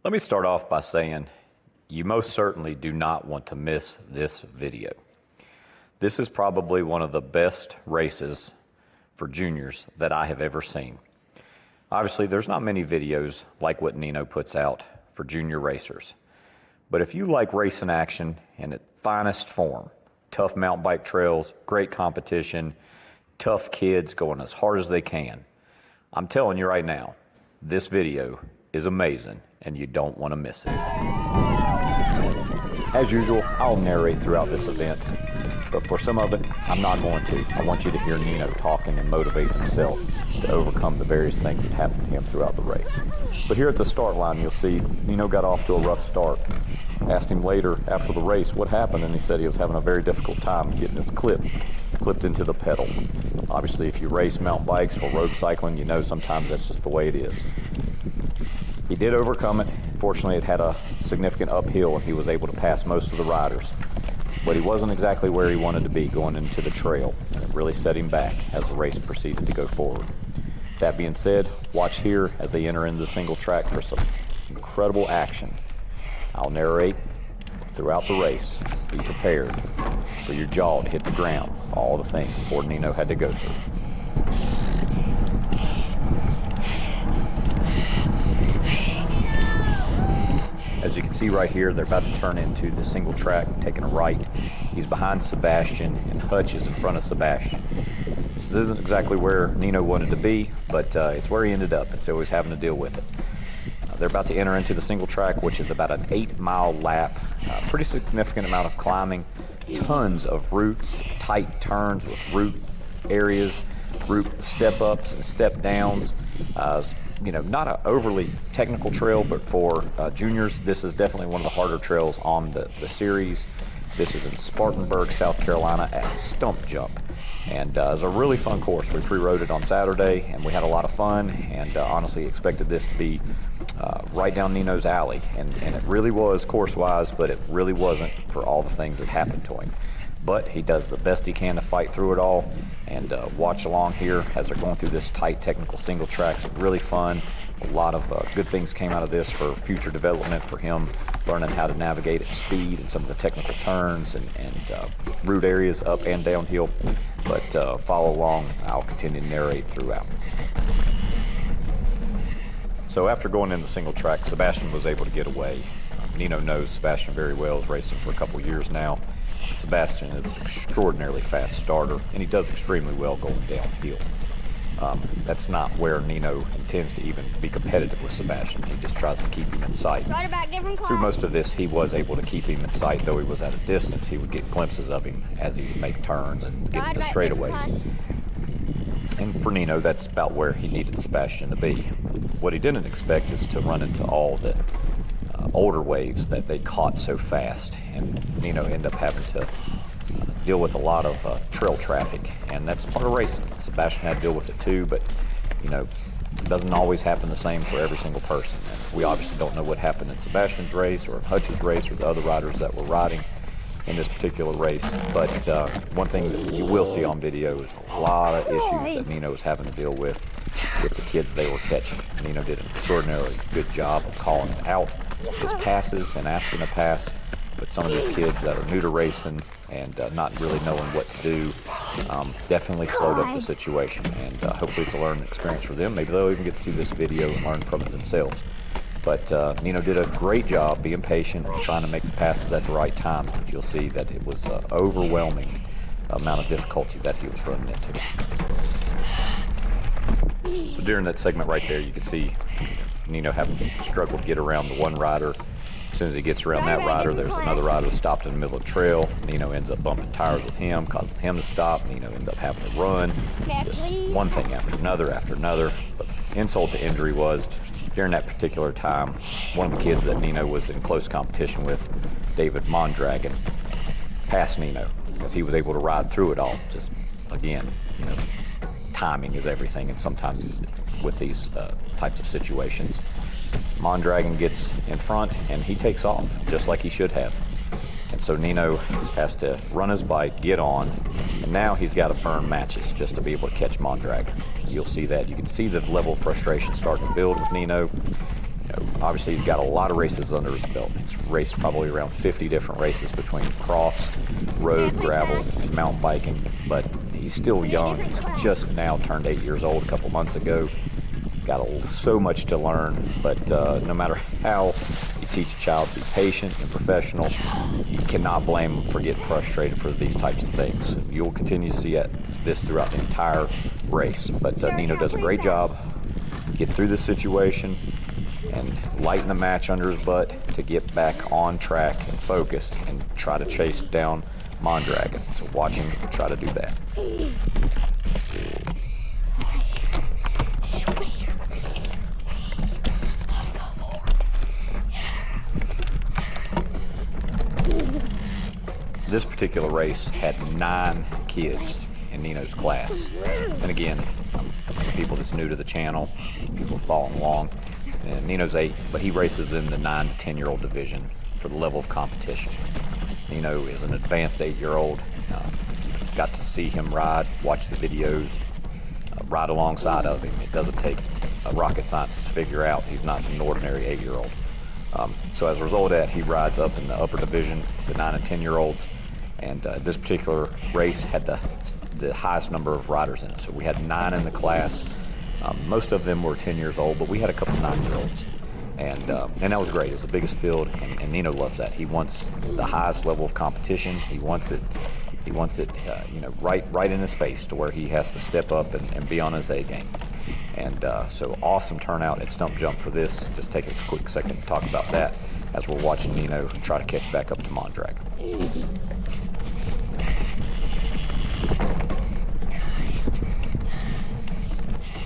Let me start off by saying you most certainly do not want to miss this video. This is probably one of the best races for juniors that I have ever seen. Obviously, there's not many videos like what Nino puts out for junior racers. But if you like racing action in its finest form, tough mountain bike trails, great competition, tough kids going as hard as they can, I'm telling you right now, this video is amazing and you don't want to miss it. As usual, I'll narrate throughout this event, but for some of it, I'm not going to. I want you to hear Nino talking and motivate himself to overcome the various things that happened to him throughout the race. But here at the start line, you'll see Nino got off to a rough start. Asked him later after the race what happened, and he said he was having a very difficult time getting his clipped into the pedal. Obviously, if you race mountain bikes or road cycling, you know sometimes that's just the way it is. He did overcome it. Fortunately, it had a significant uphill, and he was able to pass most of the riders. But he wasn't exactly where he wanted to be going into the trail, and it really set him back as the race proceeded to go forward. That being said, watch here as they enter into the single track for some incredible action. I'll narrate throughout the race. Be prepared for your jaw to hit the ground, all the things poor Nino had to go through. As you can see right here, they're about to turn into the single track, taking a right. He's behind Sebastian, and Hutch is in front of Sebastian. This isn't exactly where Nino wanted to be, but it's where he ended up, and so he's having to deal with it. They're about to enter into the single track, which is about an 8-mile lap, pretty significant amount of climbing, tons of roots, tight turns with root areas, root step-ups and step-downs. You know, not an overly technical trail, but for juniors, this is definitely one of the harder trails on the series. This is in Spartanburg, South Carolina at StumpJump. And it was a really fun course. We pre-rode it on Saturday, and we had a lot of fun, and honestly expected this to be right down Nino's alley. And it really was course-wise, but it really wasn't for all the things that happened to him. But he does the best he can to fight through it all. And watch along here as they're going through this tight technical single track. It's really fun. A lot of good things came out of this for future development for him, learning how to navigate at speed and some of the technical turns and route areas up and downhill. But follow along. I'll continue to narrate throughout. So after going in the single track, Sebastian was able to get away. Nino knows Sebastian very well. He's raced him for a couple years now. Sebastian is an extraordinarily fast starter, and he does extremely well going downhill. That's not where Nino intends to even be competitive with Sebastian. He just tries to keep him in sight. Through most of this, he was able to keep him in sight, though he was at a distance. He would get glimpses of him as he would make turns and get into straightaways. And for Nino, that's about where he needed Sebastian to be. What he didn't expect is to run into all the older waves that they caught so fast, and Nino ended up having to deal with a lot of trail traffic, and that's part of racing. Sebastian had to deal with it too, but you know, it doesn't always happen the same for every single person. And we obviously don't know what happened in Sebastian's race or in Hutch's race or the other riders that were riding in this particular race, but one thing that you will see on video is a lot of issues that Nino was having to deal with the kids they were catching. Nino did an extraordinarily good job of calling out his passes and asking to pass, but some of these kids that are new to racing and not really knowing what to do definitely slowed up the situation, and hopefully it's a learning experience for them. Maybe they'll even get to see this video and learn from it themselves. But Nino did a great job being patient and trying to make the passes at the right times, but you'll see that it was an overwhelming amount of difficulty that he was running into. So during that segment right there, you can see Nino having to struggle to get around the one rider. As soon as he gets around that rider, there's another rider stopped in the middle of the trail. Nino ends up bumping tires with him, causes him to stop. Nino ends up having to run. Just one thing after another. But insult to injury was, during that particular time, one of the kids that Nino was in close competition with, David Mondragon, passed Nino because he was able to ride through it all. Just, again, you know, timing is everything, and sometimes with these types of situations, Mondragon gets in front and he takes off just like he should have. And so Nino has to run his bike, get on, and now he's got to burn matches just to be able to catch Mondragon. You'll see that. You can see the level of frustration starting to build with Nino. Obviously he's got a lot of races under his belt. He's raced probably around 50 different races between cross, road, gravel, and mountain biking, but he's still young. He's just now turned 8 years old a couple months ago. Got so much to learn, but no matter how you teach a child to be patient and professional, you cannot blame them for getting frustrated for these types of things. You'll continue to see this throughout the entire race, but Nino does a great job getting through this situation and lighten the match under his butt to get back on track and focus and try to chase down Mondragon. So watch him try to do that. This particular race had 9 kids in Nino's class. And again, people that's new to the channel, people following along, and Nino's 8, but he races in the 9 to 10-year-old division for the level of competition. Nino is an advanced 8-year-old. Got to see him ride, watch the videos, ride alongside of him. It doesn't take rocket science to figure out he's not an ordinary 8-year-old. So as a result of that, he rides up in the upper division, the 9 and 10-year-olds, and this particular race had the highest number of riders in it. So we had 9 in the class. Most of them were 10 years old, but we had a couple 9-year-olds. And that was great. It's the biggest field, and Nino loves that. He wants the highest level of competition. He wants it, right in his face to where he has to step up and be on his A game. And so awesome turnout at StumpJump for this. Just take a quick second to talk about that as we're watching Nino try to catch back up to Mondragon.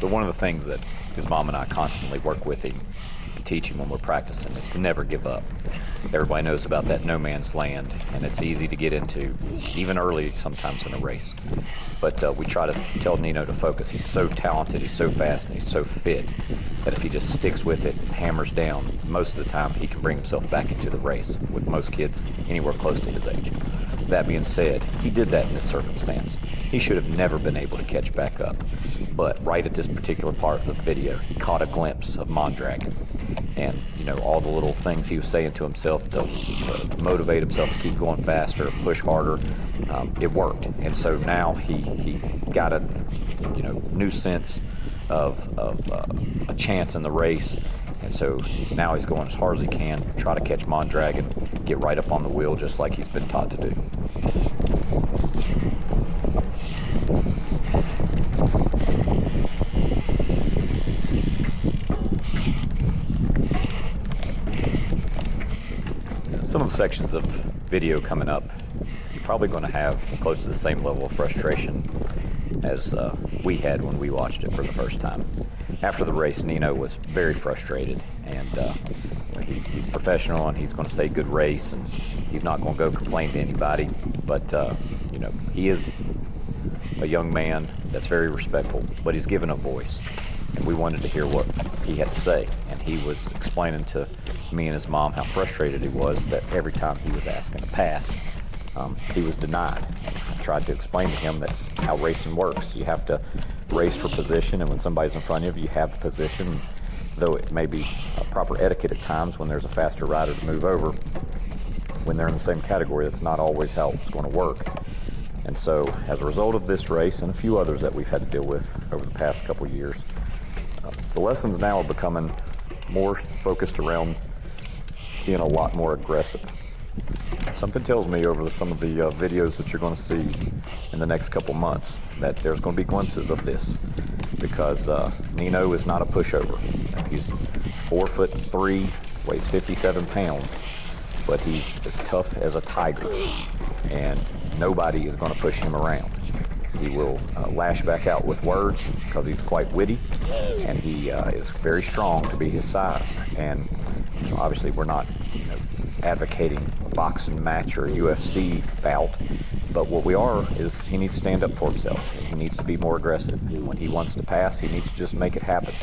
So one of the things that his mom and I constantly work with him and teach him when we're practicing is to never give up. Everybody knows about that no man's land, and it's easy to get into, even early sometimes in a race. But we try to tell Nino to focus. He's so talented, he's so fast, and he's so fit that if he just sticks with it and hammers down, most of the time he can bring himself back into the race with most kids anywhere close to his age. That being said, he did that in this circumstance. He should have never been able to catch back up. But right at this particular part of the video, he caught a glimpse of Mondragon. And, all the little things he was saying to himself to motivate himself to keep going faster, push harder, it worked. And so now he got a, new sense of a chance in the race. And so now he's going as hard as he can, try to catch Mondragon, get right up on the wheel just like he's been taught to do. Some of the sections of video coming up, you're probably going to have close to the same level of frustration as we had when we watched it for the first time. After the race, Nino was very frustrated, and he's professional, and he's going to say good race, and he's not going to go complain to anybody. But he is a young man that's very respectful, but he's given a voice, and we wanted to hear what he had to say. And he was explaining to me and his mom how frustrated he was that every time he was asking to pass, he was denied. I tried to explain to him that's how racing works. You have to race for position, and when somebody's in front of you, you have the position. Though it may be proper etiquette at times when there's a faster rider to move over, when they're in the same category, that's not always how it's going to work. And so as a result of this race and a few others that we've had to deal with over the past couple of years, the lessons now are becoming more focused around being a lot more aggressive. Something tells me over some of the videos that you're going to see in the next couple months that there's going to be glimpses of this, because Nino is not a pushover. He's 4'3", weighs 57 pounds, but he's as tough as a tiger, and nobody is going to push him around. He will lash back out with words because he's quite witty, and he is very strong to be his size. And obviously we're not advocating a boxing match or a UFC bout, but what we are is he needs to stand up for himself. He needs to be more aggressive. When he wants to pass, he needs to just make it happen.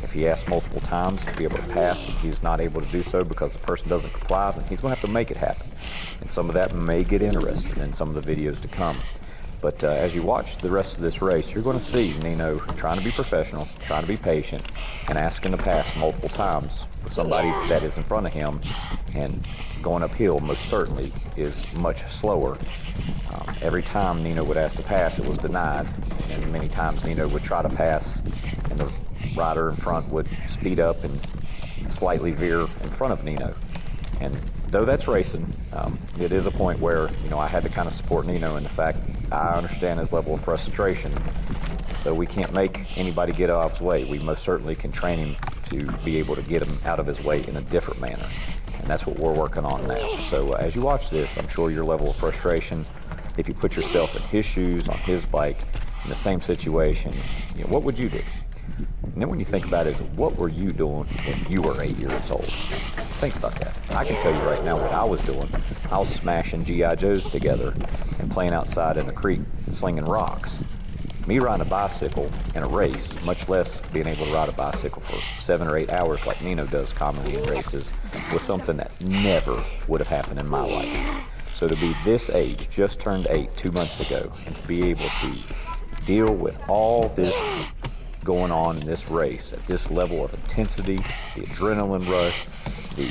If he asks multiple times to be able to pass, if he's not able to do so because the person doesn't comply, then he's going to have to make it happen. And some of that may get interesting in some of the videos to come. But as you watch the rest of this race, you're going to see Nino trying to be professional, trying to be patient, and asking to pass multiple times with somebody that is in front of him, and going uphill most certainly is much slower. Every time Nino would ask to pass, it was denied, and many times Nino would try to pass, and the rider in front would speed up and slightly veer in front of Nino. And though that's racing, it is a point where, I had to kind of support Nino in the fact I understand his level of frustration. Though we can't make anybody get out of his way, we most certainly can train him to be able to get him out of his way in a different manner. And that's what we're working on now. So as you watch this, I'm sure your level of frustration, if you put yourself in his shoes, on his bike, in the same situation, what would you do? And then when you think about it, what were you doing when you were 8 years old? Think about that. I can tell you right now what I was doing. I was smashing G.I. Joes together and playing outside in the creek, slinging rocks. Me riding a bicycle in a race, much less being able to ride a bicycle for 7 or 8 hours like Nino does commonly in races, was something that never would have happened in my life. So to be this age, just turned 8 2 months ago, and to be able to deal with all this going on in this race at this level of intensity, the adrenaline rush, the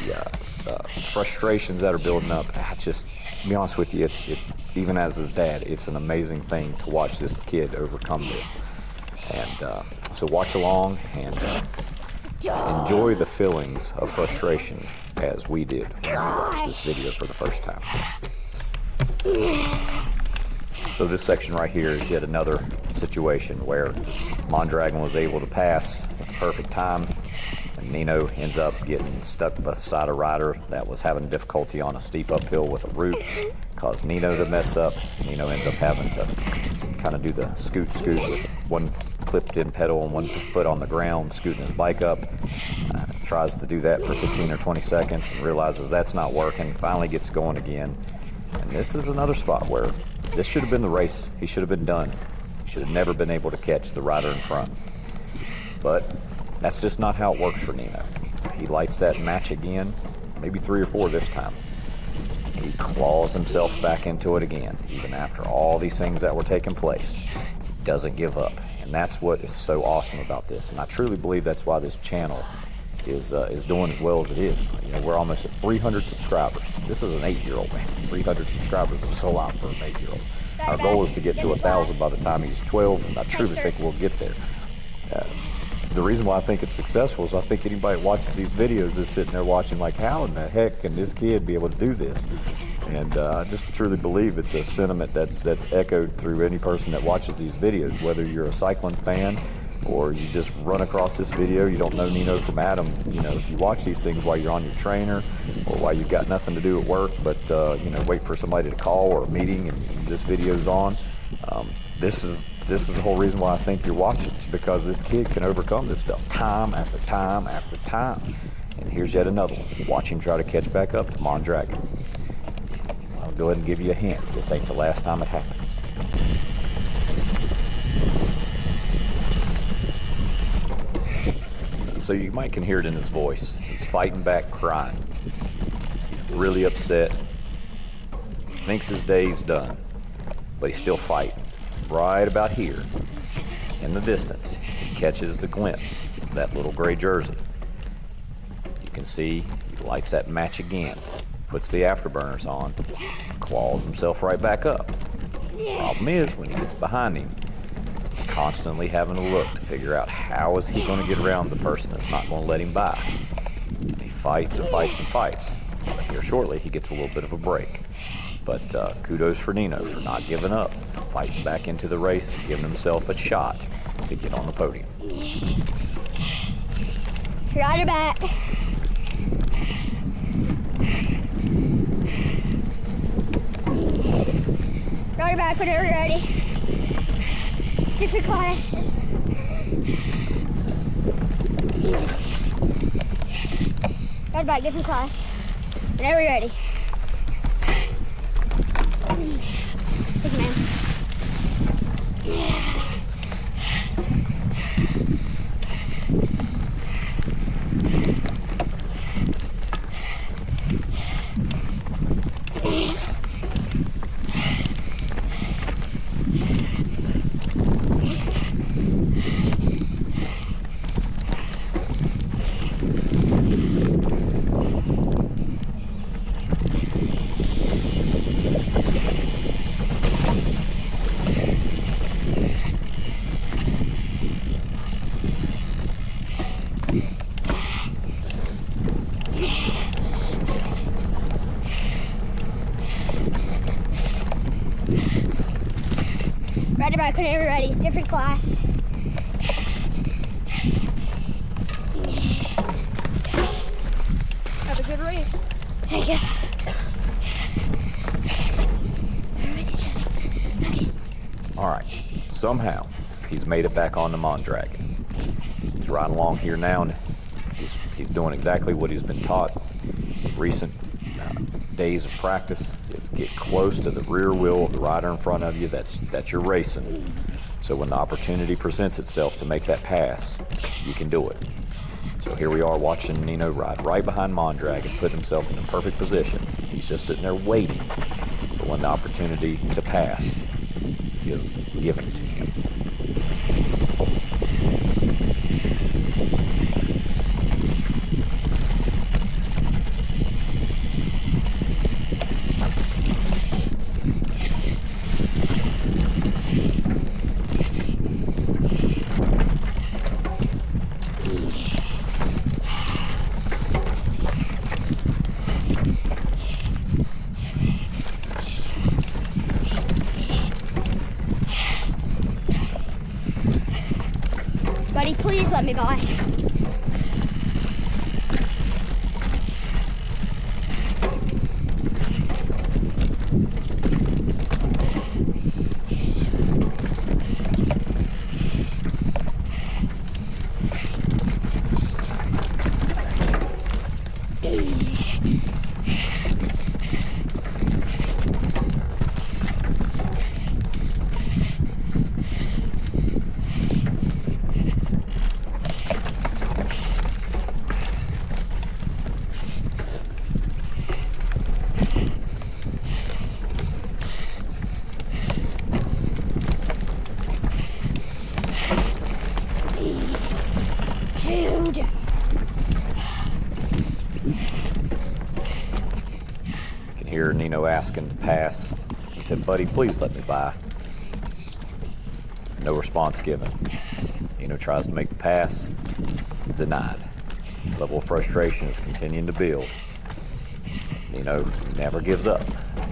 frustrations that are building up, to be honest with you, it's even as his dad, it's an amazing thing to watch this kid overcome this. And so watch along and enjoy the feelings of frustration as we did when we watched this video for the first time. So this section right here is yet another situation where Mondragon was able to pass at the perfect time, and Nino ends up getting stuck beside a rider that was having difficulty on a steep uphill with a root, caused Nino to mess up. Nino ends up having to kind of do the scoot with one clipped in pedal and one foot on the ground, scooting his bike up. Tries to do that for 15 or 20 seconds and realizes that's not working, finally gets going again. And this is another spot where this should have been the race. He should have been done. Should have never been able to catch the rider in front. But that's just not how it works for Nino. He lights that match again, maybe 3 or 4 this time. He claws himself back into it again, even after all these things that were taking place. He doesn't give up. And that's what is so awesome about this. And I truly believe that's why this channel is doing as well as it is. We're almost at 300 subscribers. This is an 8-year-old man. 300 subscribers is a lot for an 8-year-old. Our goal is to get to 1,000 by the time he's 12, and I truly think we'll get there. The reason why I think it's successful is I think anybody that watches these videos is sitting there watching like, how in the heck can this kid be able to do this? And I just truly believe it's a sentiment that's echoed through any person that watches these videos, whether you're a cycling fan or you just run across this video, you don't know Nino from Adam. If you watch these things while you're on your trainer or while you've got nothing to do at work, but wait for somebody to call or a meeting and this video's on, this is the whole reason why I think you're watching. It's because this kid can overcome this stuff time after time after time. And here's yet another one. Watch him try to catch back up to Mondragon. I'll go ahead and give you a hint. This ain't the last time it happens. So you might can hear it in his voice. He's fighting back, crying. He's really upset. Thinks his day's done. But he's still fighting. Right about here, in the distance, he catches the glimpse of that little gray jersey. You can see he lights that match again, puts the afterburners on, claws himself right back up. Problem is, when he gets behind him, he's constantly having to look to figure out how is he going to get around the person that's not going to let him by. And he fights and fights and fights. But here shortly, he gets a little bit of a break. But kudos for Nino for not giving up, fighting back into the race and giving himself a shot to get on the podium. Ride her back. Ride her back whenever you're ready. Different class. Ride her back, different class. Whenever you're ready. Thank you, man. back whenever you're ready. Different class. Have a good race. Thank you. All right, somehow he's made it back on the Mondragon. He's riding along here now, and he's doing exactly what he's been taught. Recent days of practice is get close to the rear wheel of the rider in front of you that you're racing. So when the opportunity presents itself to make that pass, you can do it. So here we are watching Nino ride right behind Mondragon, put himself in a perfect position. He's just sitting there waiting for when the opportunity to pass is given to him. Buddy, please let me by. Dude. You can hear Nino asking to pass. He said, "Buddy, please let me by." No response given. Nino tries to make the pass. Denied. His level of frustration is continuing to build. Nino never gives up.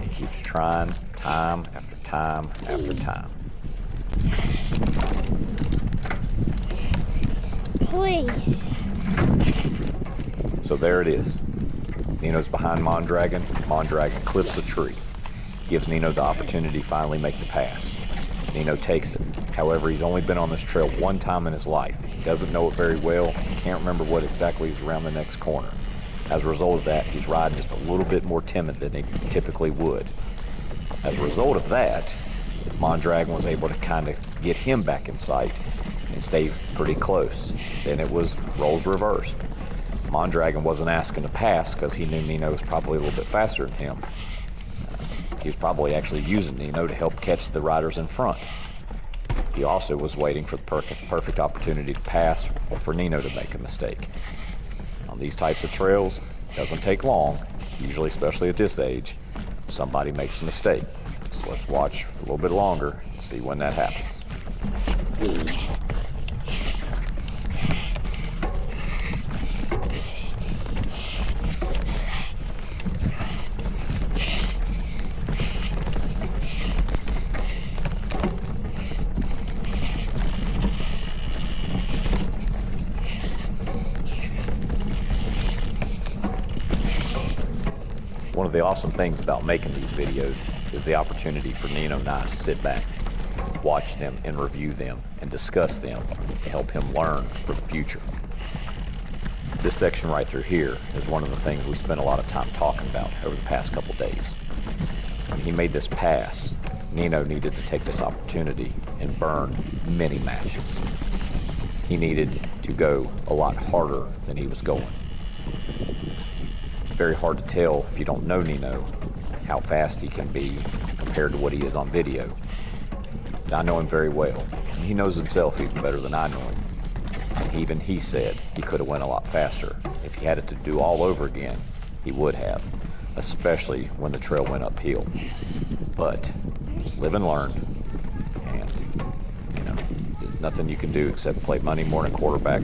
He keeps trying time after time after time. Please. So there it is. Nino's behind Mondragon. Mondragon clips a tree. Gives Nino the opportunity to finally make the pass. Nino takes it. However, he's only been on this trail one time in his life. He doesn't know it very well. He can't remember what exactly is around the next corner. As a result of that, he's riding just a little bit more timid than he typically would. As a result of that, Mondragon was able to kind of get him back in sight and stay pretty close. Then it was roles reversed. Mondragon wasn't asking to pass because he knew Nino was probably a little bit faster than him. He was probably actually using Nino to help catch the riders in front. He also was waiting for the perfect opportunity to pass or for Nino to make a mistake. On these types of trails, it doesn't take long, usually especially at this age, somebody makes a mistake. So let's watch a little bit longer and see when that happens. One of the awesome things about making these videos is the opportunity for Nino and I to sit back, watch them and review them and discuss them to help him learn for the future. This section right through here is one of the things we spent a lot of time talking about over the past couple days. When he made this pass, Nino needed to take this opportunity and burn many matches. He needed to go a lot harder than he was going. Very hard to tell if you don't know Nino how fast he can be compared to what he is on video. I know him very well, and he knows himself even better than I know him. And even he said he could have went a lot faster. If he had it to do all over again, he would have, especially when the trail went uphill. But live and learn, and there's nothing you can do except play Monday morning quarterback.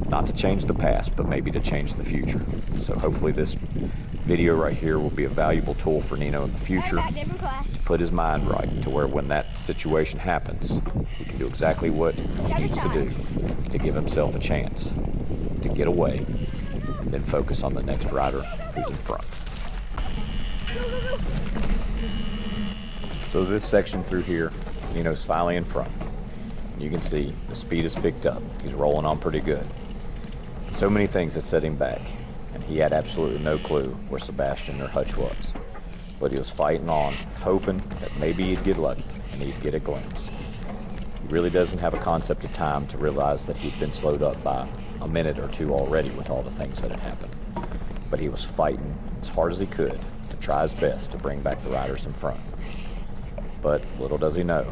Not to change the past, but maybe to change the future. So hopefully this video right here will be a valuable tool for Nino in the future to put his mind right to where when that situation happens, he can do exactly what he needs to do to give himself a chance to get away, and then focus on the next rider who's in front. So this section through here, Nino's finally in front. You can see the speed has picked up. He's rolling on pretty good. So many things that set him back, and he had absolutely no clue where Sebastian or Hutch was. But he was fighting on, hoping that maybe he'd get lucky and he'd get a glimpse. He really doesn't have a concept of time to realize that he'd been slowed up by a minute or two already with all the things that had happened. But he was fighting as hard as he could to try his best to bring back the riders in front. But little does he know,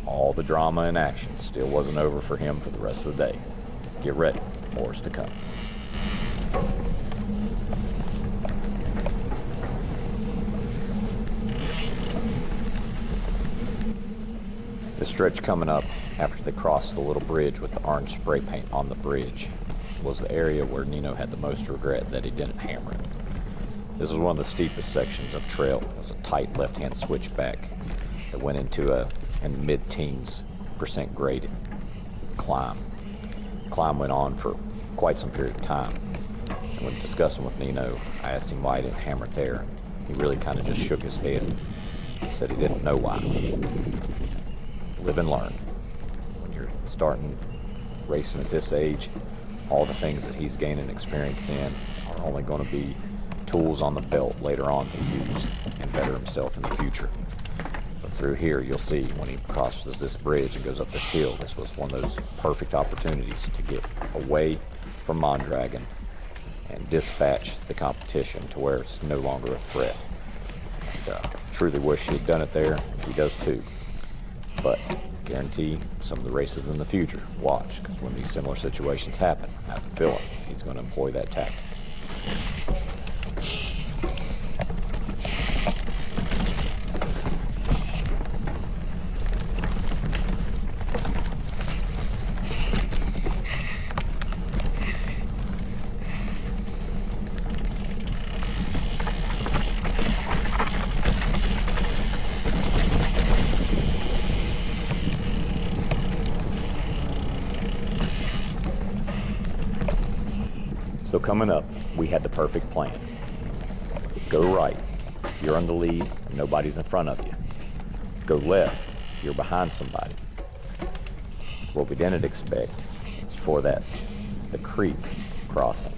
all the drama and action still wasn't over for him for the rest of the day. Get ready, more is to come. The stretch coming up after they crossed the little bridge with the orange spray paint on the bridge was the area where Nino had the most regret that he didn't hammer it. This was one of the steepest sections of trail. It was a tight left-hand switchback that went into a mid-teens % graded climb. The climb went on for quite some period of time. And when discussing with Nino, I asked him why he didn't hammer it there. He really kind of just shook his head. He said he didn't know why. Live and learn. When you're starting racing at this age, all the things that he's gaining experience in are only going to be tools on the belt later on to use and better himself in the future. But through here, you'll see when he crosses this bridge and goes up this hill, this was one of those perfect opportunities to get away from Mondragon and dispatch the competition to where it's no longer a threat. And, truly wish he had done it there. He does too. But guarantee some of the races in the future, watch, because when these similar situations happen, I have a feeling he's going to employ that tactic. So coming up, we had the perfect plan. Go right if you're on the lead and nobody's in front of you. Go left if you're behind somebody. What we didn't expect was for the creek crossing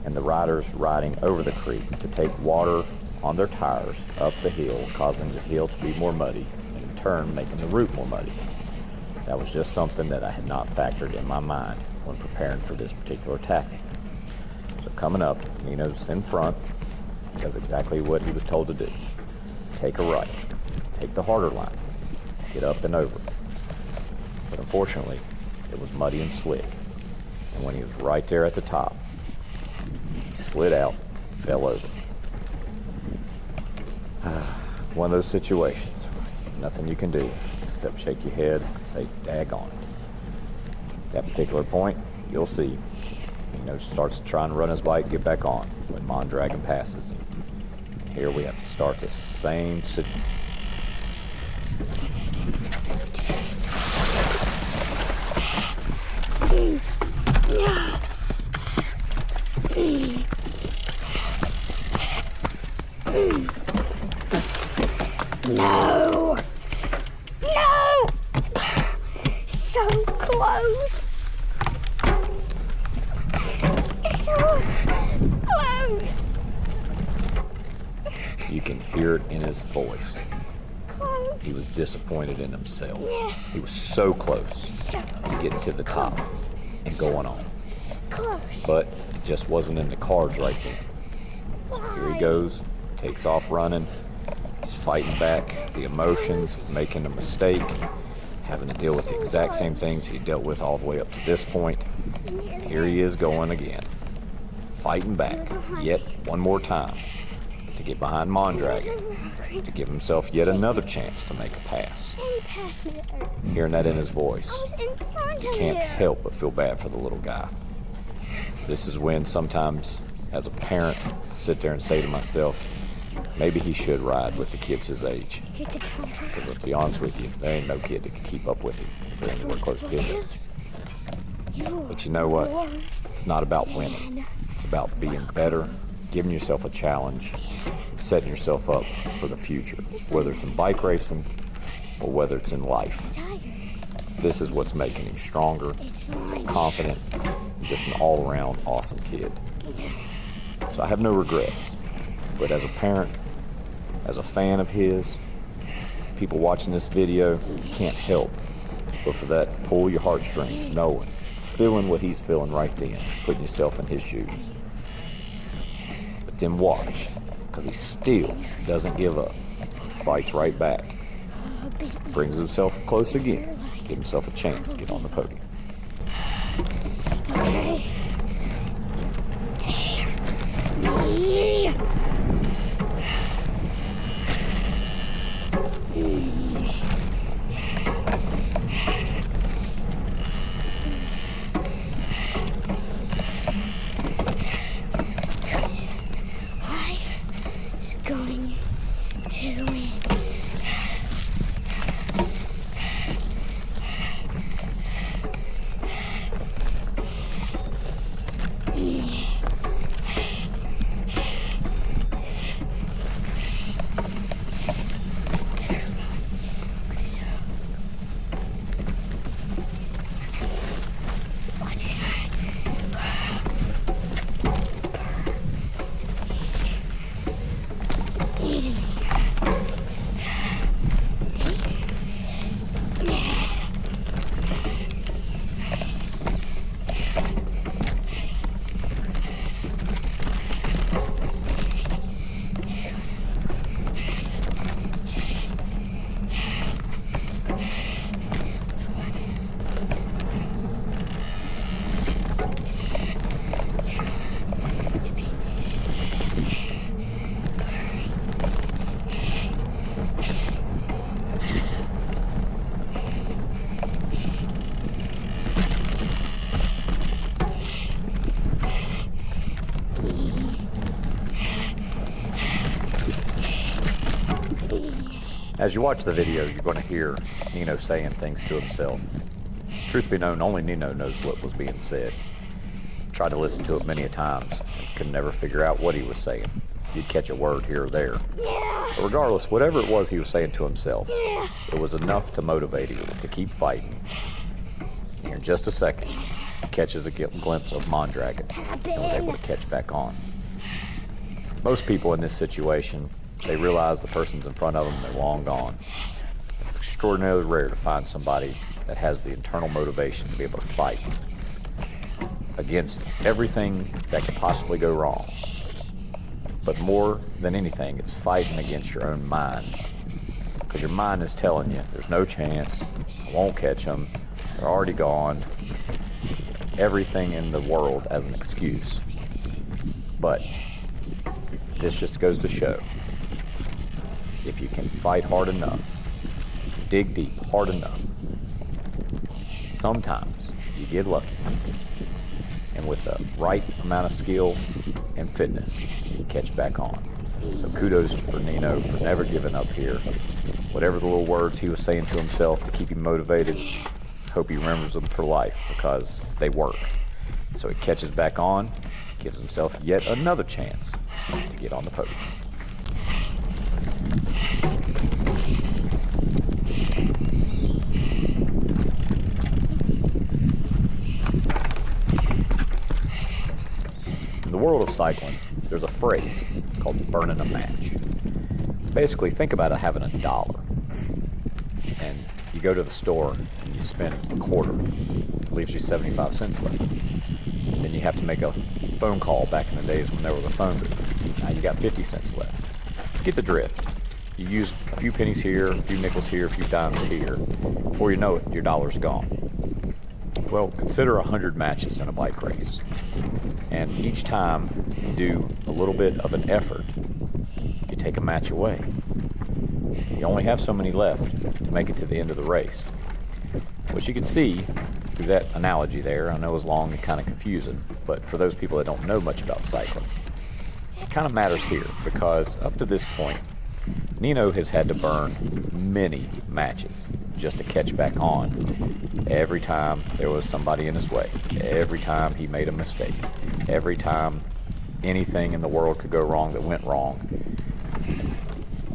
and the riders riding over the creek to take water on their tires up the hill, causing the hill to be more muddy and in turn making the route more muddy. That was just something that I had not factored in my mind when preparing for this particular tactic. So coming up, Nino's in front, does exactly what he was told to do. Take a right, take the harder line, get up and over. But unfortunately, it was muddy and slick. And when he was right there at the top, he slid out, fell over. One of those situations, nothing you can do except shake your head and say, daggone it. That particular point, you'll see, Nino starts trying to run his bike, get back on when Mondragon passes him. Here we have to start the same situation. No! No! So close! So close! You can hear it in his voice. Close. He was disappointed in himself. Yeah. He was so close to getting to the top and going on. Close. But it just wasn't in the cards right then. Here he goes, takes off running. He's fighting back the emotions, making a mistake, having to deal with the exact same things he dealt with all the way up to this point. And here he is going again, fighting back yet one more time to get behind Mondragon, to give himself yet another chance to make a pass. Hearing that in his voice, you can't help but feel bad for the little guy. This is when sometimes, as a parent, I sit there and say to myself, maybe he should ride with the kids his age. Because to be honest with you, there ain't no kid that can keep up with him if they're anywhere close to his age. But you know what? It's not about winning. It's about being better, giving yourself a challenge, setting yourself up for the future, whether it's in bike racing or whether it's in life. This is what's making him stronger, more confident, just an all-around awesome kid. So I have no regrets. But as a parent, as a fan of his, people watching this video, you can't help but for that to pull your heartstrings, knowing, feeling what he's feeling right then, putting yourself in his shoes. But then watch, because he still doesn't give up. He fights right back. Brings himself close again. Give himself a chance to get on the podium. As you watch the video, you're going to hear Nino saying things to himself. Truth be known, only Nino knows what was being said. Tried to listen to it many a times, and could never figure out what he was saying. You'd catch a word here or there. But regardless, whatever it was he was saying to himself, it was enough to motivate him to keep fighting. And in just a second, he catches a glimpse of Mondragon and was able to catch back on. Most people in this situation, they realize the person's in front of them, they're long gone. It's extraordinarily rare to find somebody that has the internal motivation to be able to fight against everything that could possibly go wrong. But more than anything, it's fighting against your own mind. Because your mind is telling you, there's no chance, I won't catch them, they're already gone. Everything in the world as an excuse. But this just goes to show, if you can fight hard enough, dig deep hard enough, sometimes you get lucky. And with the right amount of skill and fitness, you catch back on. So kudos for Nino for never giving up here. Whatever the little words he was saying to himself to keep him motivated, hope he remembers them for life because they work. So he catches back on, gives himself yet another chance to get on the podium. In the world of cycling, there's a phrase called burning a match. Basically, think about it having $1, and you go to the store and you spend a quarter, it leaves you 75 cents left. And then you have to make a phone call back in the days when there was a phone booth. Now you got 50 cents left. Get the drift. You use a few pennies here, a few nickels here, a few dimes here. Before you know it, your dollar's gone. Well, consider 100 matches in a bike race. And each time you do a little bit of an effort, you take a match away. You only have so many left to make it to the end of the race. What you can see through that analogy there, I know is long and kind of confusing, but for those people that don't know much about cycling, kind of matters here because up to this point, Nino has had to burn many matches just to catch back on every time there was somebody in his way, every time he made a mistake, every time anything in the world could go wrong that went wrong.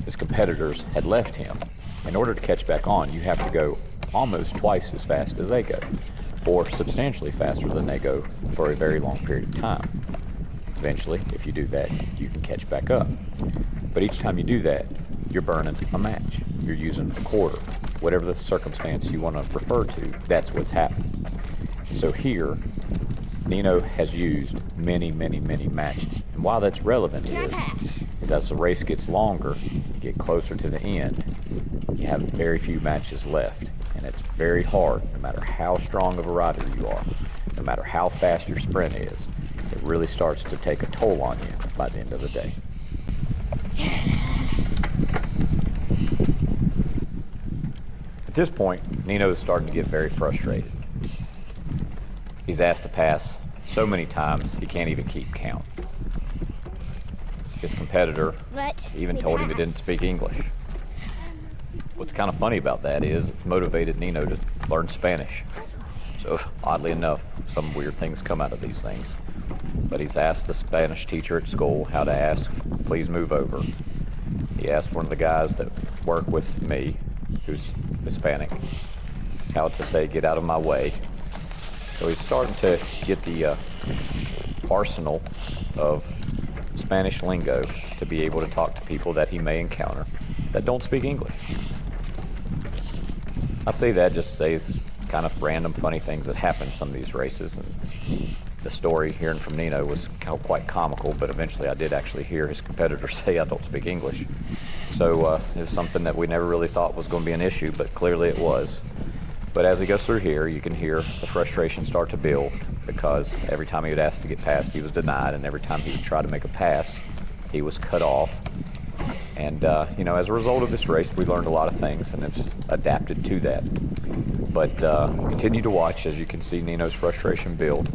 His competitors had left him. In order to catch back on, you have to go almost twice as fast as they go, or substantially faster than they go for a very long period of time. Eventually, if you do that, you can catch back up. But each time you do that, you're burning a match. You're using a quarter. Whatever the circumstance you want to refer to, that's what's happening. So here, Nino has used many matches. And why that's relevant is as the race gets longer, you get closer to the end, you have very few matches left. And it's very hard, no matter how strong of a rider you are, no matter how fast your sprint is, it really starts to take a toll on you by the end of the day. At this point, Nino is starting to get very frustrated. He's asked to pass so many times he can't even keep count. His competitor even told him he didn't speak English. What's kind of funny about that is it's motivated Nino to learn Spanish. So oddly enough, some weird things come out of these things. But he's asked a Spanish teacher at school how to ask, please move over. He asked one of the guys that work with me, who's Hispanic, how to say, get out of my way. So he's starting to get the arsenal of Spanish lingo to be able to talk to people that he may encounter that don't speak English. I say that just to say it's kind of random funny things that happen in some of these races. And the story hearing from Nino was quite comical, but eventually I did actually hear his competitor say I don't speak English. So it's something that we never really thought was going to be an issue, but clearly it was. But as he goes through here, you can hear the frustration start to build because every time he would ask to get past, he was denied, and every time he would try to make a pass, he was cut off. And, as a result of this race, we learned a lot of things and have adapted to that. But continue to watch as you can see Nino's frustration build.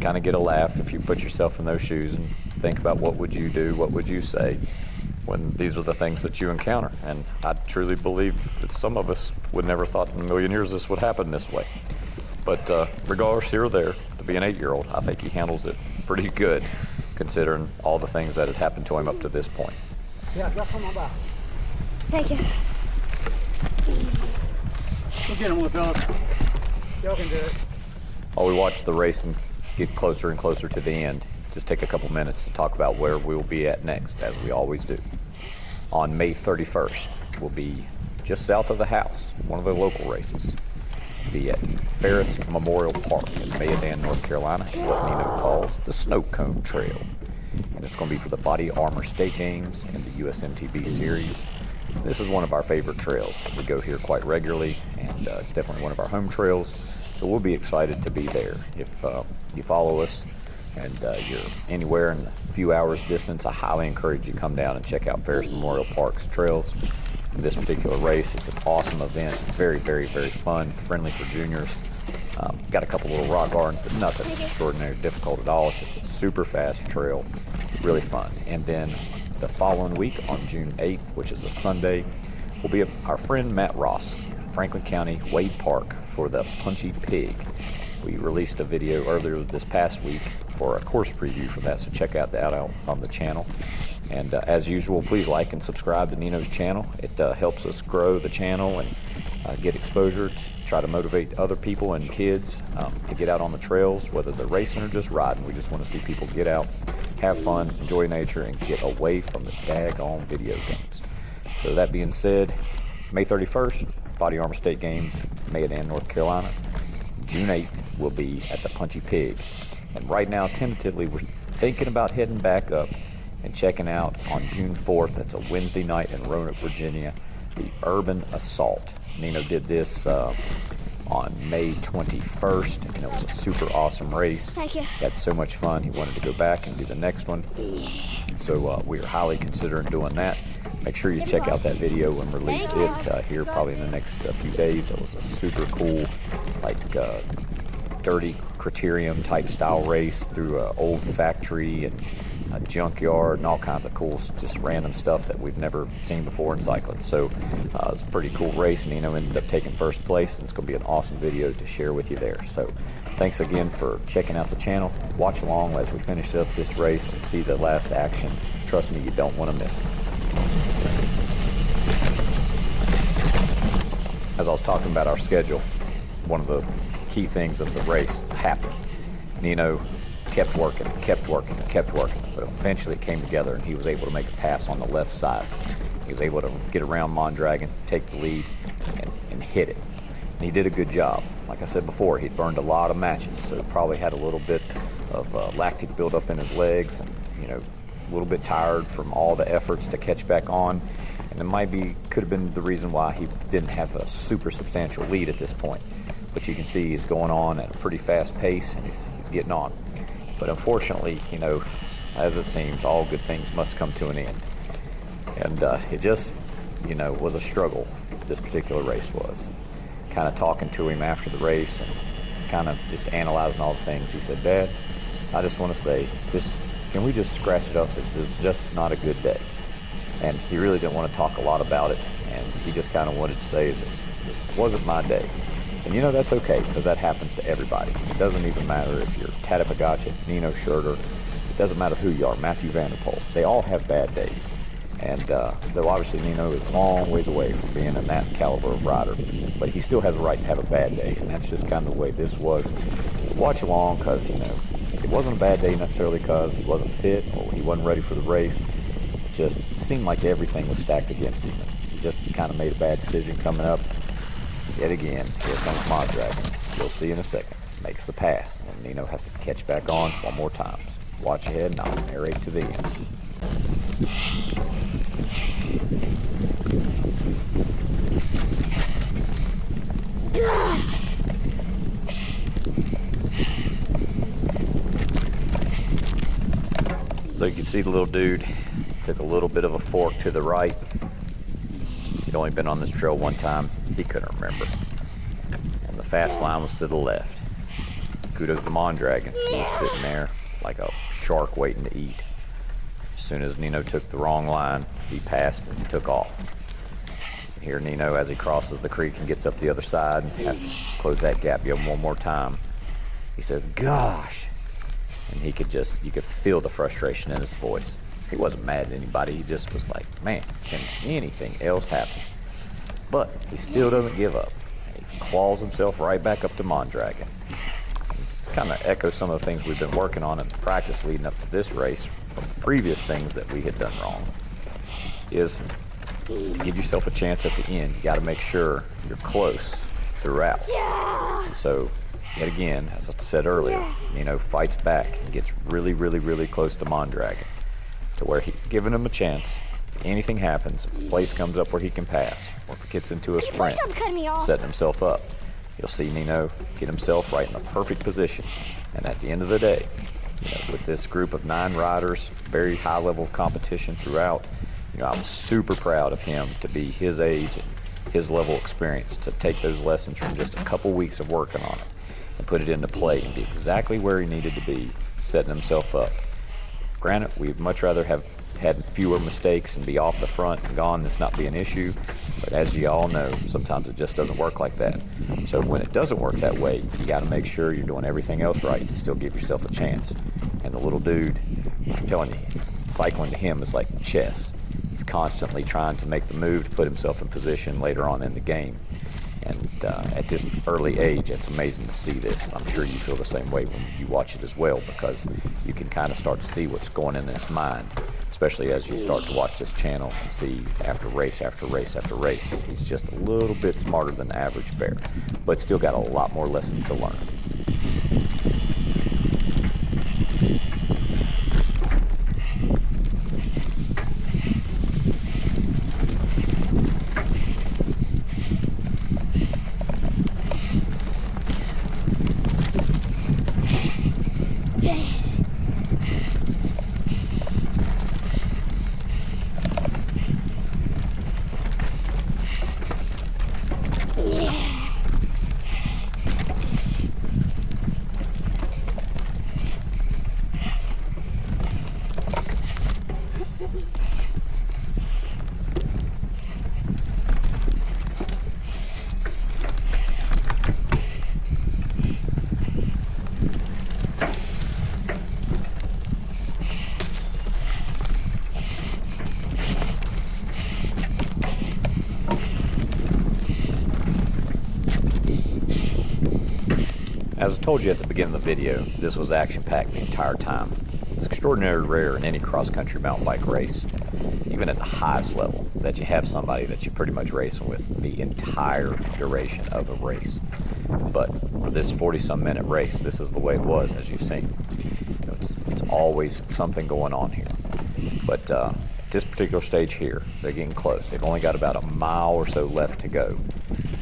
Kind of get a laugh if you put yourself in those shoes and think about what would you do, what would you say when these are the things that you encounter. And I truly believe that some of us would never thought in a million years this would happen this way. But regardless here or there, to be an 8-year-old, I think he handles it pretty good considering all the things that had happened to him up to this point. Thank you. Go get him, little fella. Y'all can do it. While we watch the race and get closer and closer to the end, just take a couple minutes to talk about where we'll be at next, as we always do. On May 31st, we'll be just south of the house, one of the local races. We'll be at Ferris Memorial Park in Mayodan, North Carolina, what Nino calls the Snow Cone Trail. And it's going to be for the Body Armor State Games and the USMTB Series. This is one of our favorite trails. We go here quite regularly, and it's definitely one of our home trails. So we'll be excited to be there. If you follow us and you're anywhere in a few hours distance, I highly encourage you to come down and check out Ferris Memorial Park's trails. In this particular race, it's an awesome event. Very fun, friendly for juniors. Got a couple little rock gardens, but nothing extraordinary difficult at all. It's just a super fast trail, really fun. And then the following week on June 8th, which is a Sunday, will be our friend Matt Ross, Franklin County, Wade Park, for the Punchy Pig. We released a video earlier this past week for a course preview for that, so check out that out on the channel. And as usual, please like and subscribe to Nino's channel. It helps us grow the channel and get exposure to try to motivate other people and kids to get out on the trails, whether they're racing or just riding. We just want to see people get out, have fun, enjoy nature, and get away from the daggone video games. So that being said, May 31st, Body Armor State Games, Mayodan, North Carolina. June 8th, we'll be at the Punchy Pig. And right now, tentatively, we're thinking about heading back up and checking out on June 4th, that's a Wednesday night in Roanoke, Virginia, the Urban Assault. Nino did this on May 21st, and it was a super awesome race. Thank you. He had so much fun, he wanted to go back and do the next one. So we are highly considering doing that. Make sure you check out that video and release it here probably in the next few days. It was a super cool, dirty criterium type style race through an old factory, and a junkyard, and all kinds of cool, just random stuff that we've never seen before in cycling. So it's a pretty cool race. Nino ended up taking first place, and it's going to be an awesome video to share with you there. So thanks again for checking out the channel. Watch along as we finish up this race and see the last action. Trust me, you don't want to miss it. As I was talking about our schedule, one of the key things of the race happened. Nino kept working, but eventually it came together and he was able to make a pass on the left side. He was able to get around Mondragon, take the lead, and hit it. And he did a good job. Like I said before, he'd burned a lot of matches, so probably had a little bit of lactic buildup in his legs, and a little bit tired from all the efforts to catch back on. And it could have been the reason why he didn't have a super substantial lead at this point. But you can see he's going on at a pretty fast pace, and he's getting on. But unfortunately, as it seems, all good things must come to an end. And it just, was a struggle, this particular race was. Kind of talking to him after the race and kind of just analyzing all the things. He said, "Dad, I just want to say, can we just scratch it up? It's just not a good day." And he really didn't want to talk a lot about it, and he just kind of wanted to say, this wasn't my day. And that's okay, because that happens to everybody. It doesn't even matter if you're Tadej Pogačar, Nino Schurter, it doesn't matter who you are, Matthew Van Der Poel. They all have bad days. And though obviously Nino is a long ways away from being in that caliber of rider, but he still has a right to have a bad day, and that's just kind of the way this was. Watch along, because, it wasn't a bad day necessarily because he wasn't fit or he wasn't ready for the race. It just seemed like everything was stacked against him. He just kind of made a bad decision coming up. Yet again, here comes Mondragon. You'll see in a second. Makes the pass, and Nino has to catch back on one more time. Watch ahead, and I'll narrate to the end. So you can see the little dude took a little bit of a fork to the right. He'd only been on this trail one time. He couldn't remember. And the fast line was to the left. Kudos to Mondragon. He was sitting there like a shark waiting to eat. As soon as Nino took the wrong line, he passed and took off. Here Nino, as he crosses the creek and gets up the other side, has to close that gap one more time. He says, "Gosh." And you could feel the frustration in his voice. He wasn't mad at anybody. He just was like, man, can anything else happen? But he still doesn't give up. He claws himself right back up to Mondragon. Just kind of echo some of the things we've been working on in practice leading up to this race from the previous things that we had done wrong. Is give yourself a chance at the end. You got to make sure you're close throughout. And so, yet again, as I said earlier, Nino fights back and gets really, really, really close to Mondragon, to where he's giving him a chance. If anything happens, if a place comes up where he can pass, or if it gets into a sprint, setting himself up, you'll see Nino get himself right in the perfect position. And at the end of the day, with this group of 9 riders, very high level of competition throughout, I'm super proud of him to be his age and his level of experience, to take those lessons from just a couple weeks of working on it and put it into play and be exactly where he needed to be, setting himself up. Granted, we'd much rather have had fewer mistakes and be off the front and gone, this not be an issue, but as you all know, sometimes it just doesn't work like that. So when it doesn't work that way, you got to make sure you're doing everything else right to still give yourself a chance. And the little dude, I'm telling you, cycling to him is like chess. He's constantly trying to make the move to put himself in position later on in the game. And at this early age, it's amazing to see this. I'm sure you feel the same way when you watch it as well, because you can kind of start to see what's going in his mind, especially as you start to watch this channel and see after race after race after race. He's just a little bit smarter than the average bear, but still got a lot more lessons to learn. As I told you at the beginning of the video, this was action-packed the entire time. It's extraordinarily rare in any cross-country mountain bike race, even at the highest level, that you have somebody that you're pretty much racing with the entire duration of a race. But for this 40-some minute race, this is the way it was, as you've seen. You know, it's always something going on here. But at this particular stage here, they're getting close. They've only got about a mile or so left to go.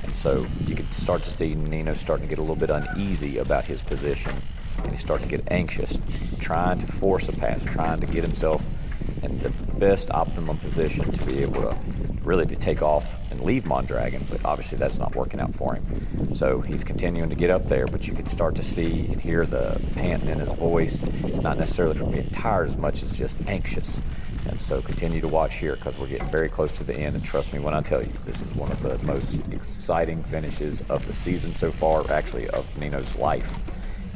And so you can start to see Nino starting to get a little bit uneasy about his position, and he's starting to get anxious, trying to force a pass, trying to get himself in the best optimum position to be able to really to take off and leave Mondragon, but obviously that's not working out for him. So he's continuing to get up there, but you can start to see and hear the panting in his voice, not necessarily from being tired as much as just anxious. And so continue to watch here, because we're getting very close to the end, and trust me when I tell you, this is one of the most exciting finishes of the season so far, actually of Nino's life.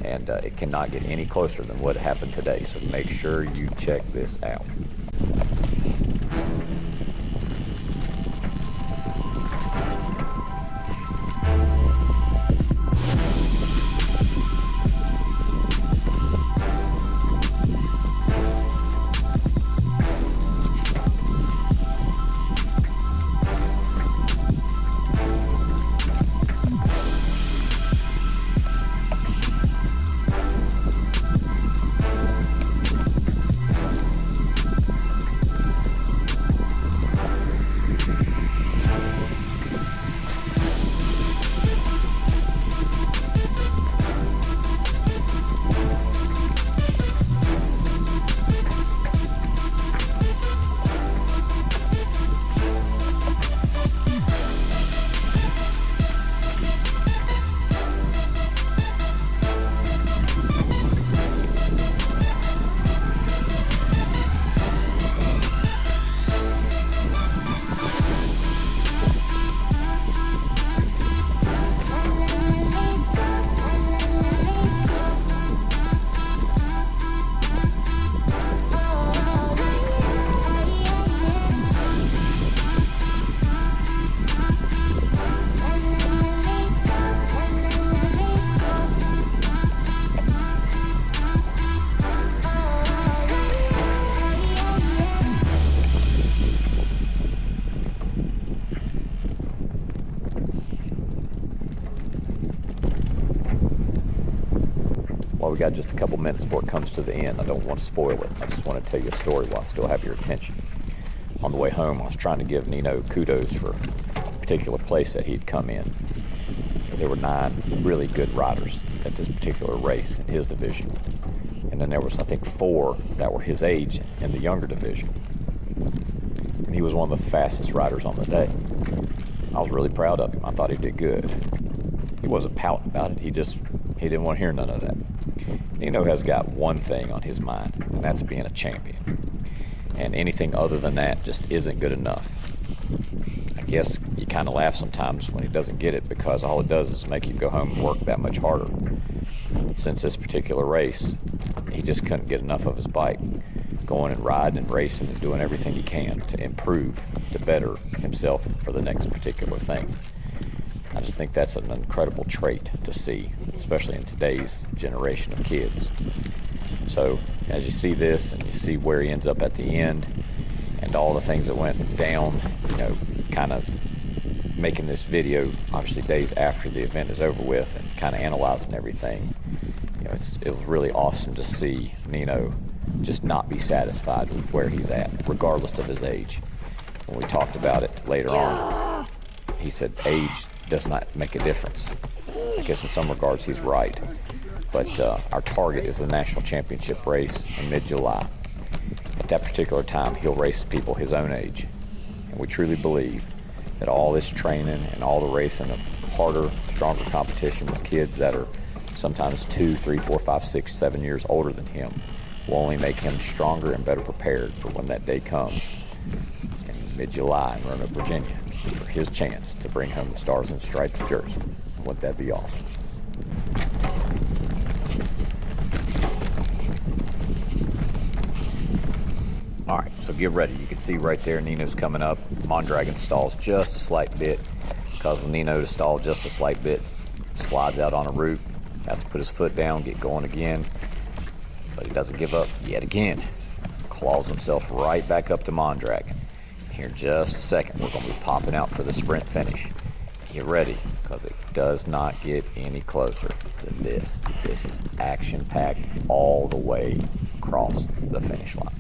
And it cannot get any closer than what happened today, so make sure you check this out. Well, we got just a couple minutes before it comes to the end. I don't want to spoil it. I just want to tell you a story while I still have your attention. On the way home, I was trying to give Nino kudos for a particular place that he'd come in. There were 9 really good riders at this particular race in his division. And then there was, I think, 4 that were his age in the younger division. And he was one of the fastest riders on the day. I was really proud of him. I thought he did good. He wasn't pouting about it. He didn't want to hear none of that. Nino has got one thing on his mind, and that's being a champion. And anything other than that just isn't good enough. I guess you kind of laugh sometimes when he doesn't get it, because all it does is make you go home and work that much harder. But since this particular race, he just couldn't get enough of his bike, going and riding and racing and doing everything he can to improve, to better himself for the next particular thing. I just think that's an incredible trait to see, especially in today's generation of kids. So as you see this and you see where he ends up at the end and all the things that went down, you know, kind of making this video obviously days after the event is over with and kind of analyzing everything, you know, it was really awesome to see Nino just not be satisfied with where he's at, regardless of his age. When we talked about it later on, he said age does not make a difference. I guess in some regards he's right. But our target is the national championship race in mid-July. At that particular time, he'll race people his own age. And we truly believe that all this training and all the racing of harder, stronger competition with kids that are sometimes 2, 3, 4, 5, 6, 7 years older than him will only make him stronger and better prepared for when that day comes in mid-July in Roanoke, Virginia, for his chance to bring home the Stars and Stripes jersey. Wouldn't that be awesome? All right, so get ready. You can see right there Nino's coming up. Mondragon stalls just a slight bit. Causes Nino to stall just a slight bit. Slides out on a route. Has to put his foot down, get going again. But he doesn't give up yet again. Claws himself right back up to Mondragon. Here in just a second, we're going to be popping out for the sprint finish. Get ready, because it does not get any closer than this. This is action-packed all the way across the finish line.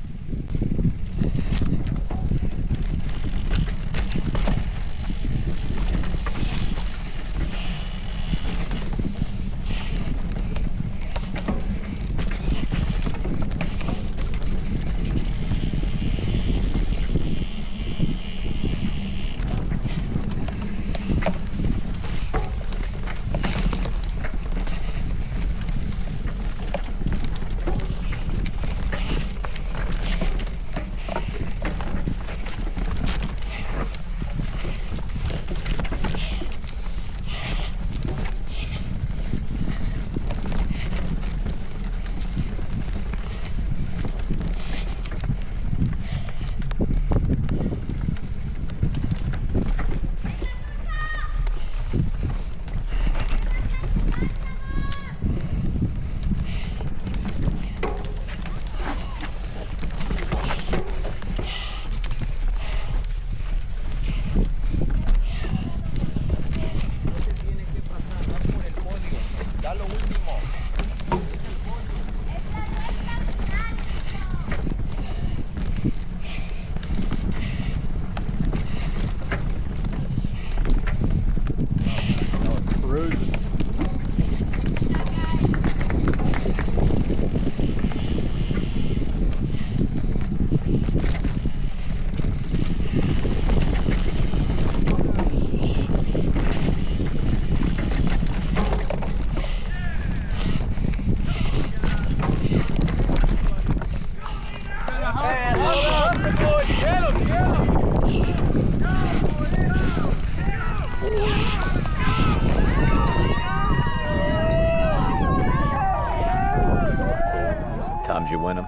Sometimes you win them,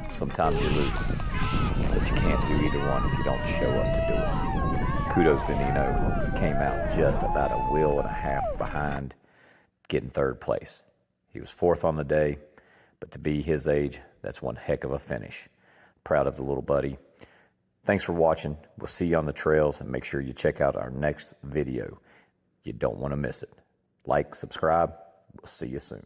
sometimes you lose them. But you can't do either one if you don't show up to do it. Kudos to Nino. He came out just about a wheel and a half behind getting third place. He was fourth on the day, but to be his age, that's one heck of a finish. Proud of the little buddy. Thanks for watching. We'll see you on the trails, and make sure you check out our next video. You don't want to miss it. Like, subscribe. We'll see you soon.